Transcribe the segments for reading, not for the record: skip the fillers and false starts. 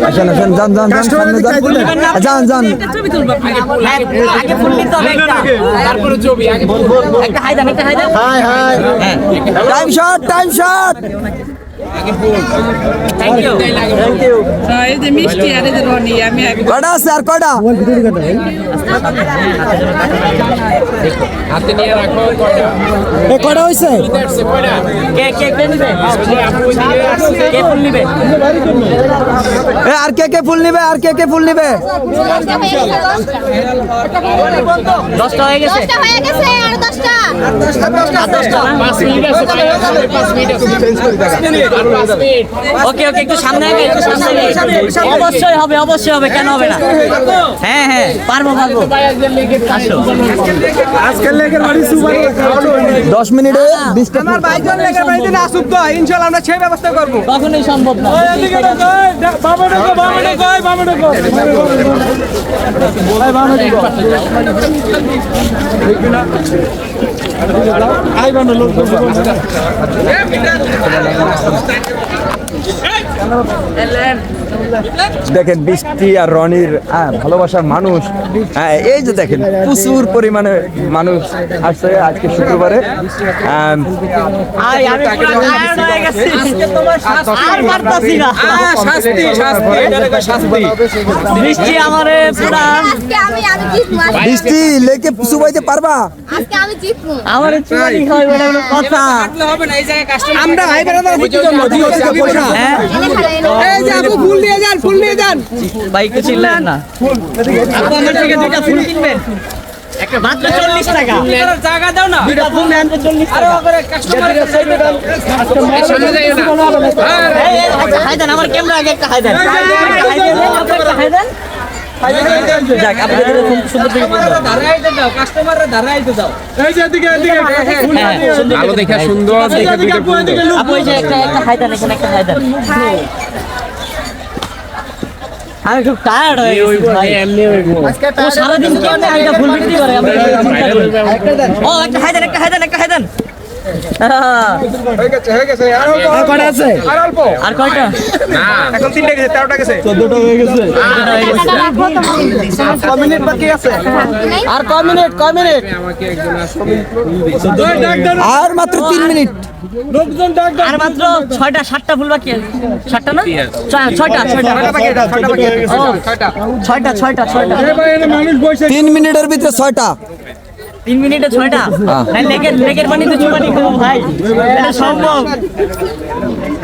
আসেন আসেন যান যান যান সামনে যান যান যান আগে ফুল নিতে হবে তারপরে ছবি আগে একটা high then high high time shot thank you এই যে মিষ্টি আর এই যে রনি আমি কয়টা আছে আর কয়টা হাতে নিয়ে রাখো কয়টা হইছে কে নিবে কে ফুল নিবে আর কে ফুল নিবে আর কে ফুল নিবে 10টা হয়ে গেছে আর 10টা 5 মিনিট আছে 5 মিনিট আছে চেঞ্জ করে দেখা ওকে একটু সামনে আগে অবশ্যই হবে কেন হবে না হ্যাঁ পারবো আসো আজকের লেগের বাড়ি সুপার 10 মিনিটে 20টা আমার ভাইজন লেগের বাড়িতে না আসুক তো ইনশাআল্লাহ আমরা সেই ব্যবস্থা করব কখনোই সম্ভব না দেখেন বৃষ্টি আর রনির ভালোবাসার মানুষ এই যে দেখেন প্রচুর পরিমাণে মানুষ আসছে আজকে শুক্রবারে বৃষ্টি আমারে পুরা বৃষ্টি লেকে চুবাইতে পারবা আমারে চুরি হয় বলে কথা আমরা ভাই বেরাদার হইতে জন্য পয়সা এই যে আপু ফুল নিয়ে যান বাইক চিল্লেন না আপু আমার থেকে দুইটা ফুল কিনবেন একটা মাত্র 40 টাকা জায়গা দাও না দুইটা ফুল নেন 40 টাকা আরে কাস্টমারের কাছে দেন সামনে যাই না হাই দেন আমার ক্যামেরা আগে একটা হাই দেন হাই দেন যাক আপনাদের সুন্দর দিকে দাও কাস্টমাররা দাঁড়াইতে দাও এই যে এদিকে ভালো দেখা সুন্দর দেখে দুইটা ফুল আপু এই যে একটা হাই দেন এখানে একটা হাই দেন আমি খুব টায়ার্ড হয়ে গেছি ভাই এমনি হইবো ও সারা দিন কেমনে আইটা ফুল বিক্রি করে আমি ও একটা হাই দেন হয়ে গেছে আর কয়টা আছে আর কয়টা না এখন 3টা গেছে 13টা গেছে 14টা হয়ে গেছে কয় মিনিট বাকি আছে আর কয় মিনিট আমাকে একজন আসবে আর মাত্র 3 মিনিট লোকজন ডাক দাও আর মাত্র 6টা 7টা ফুল বাকি আছে 7টা না 6টা বাকি এটা 6টা বাকি আছে 6টা 6টা ভাই এনে মানুষ বসে 3 মিনিটের ভিতরে 6টা 3 মিনিটে 6টা ভাই লেগের পানিতে চুপানি খাবো ভাই এটা সম্ভব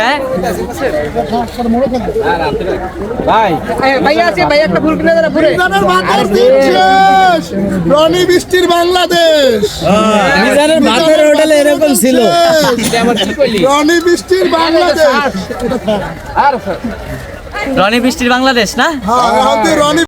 হ্যাঁ ভাই আছে ভাই একটা ফুল কিনে দেন পুরো রনি বৃষ্টির বাংলাদেশ মিজানের ভাতের হোটেলে এরকম ছিল রনি বৃষ্টির বাংলাদেশ রনি বৃষ্টির বাংলাদেশ না হ্যাঁ রনি